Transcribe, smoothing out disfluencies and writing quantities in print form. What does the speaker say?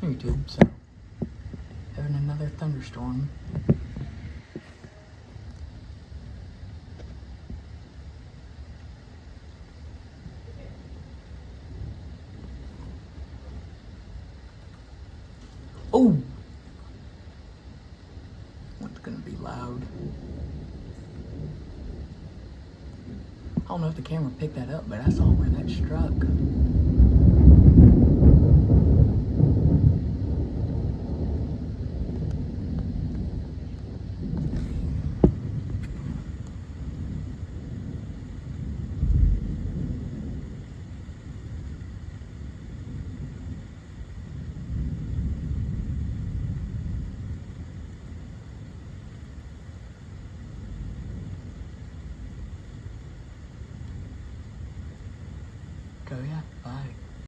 YouTube. So, having another thunderstorm. Oh! It's gonna be loud. I don't know if the camera picked that up, but I saw where that struck.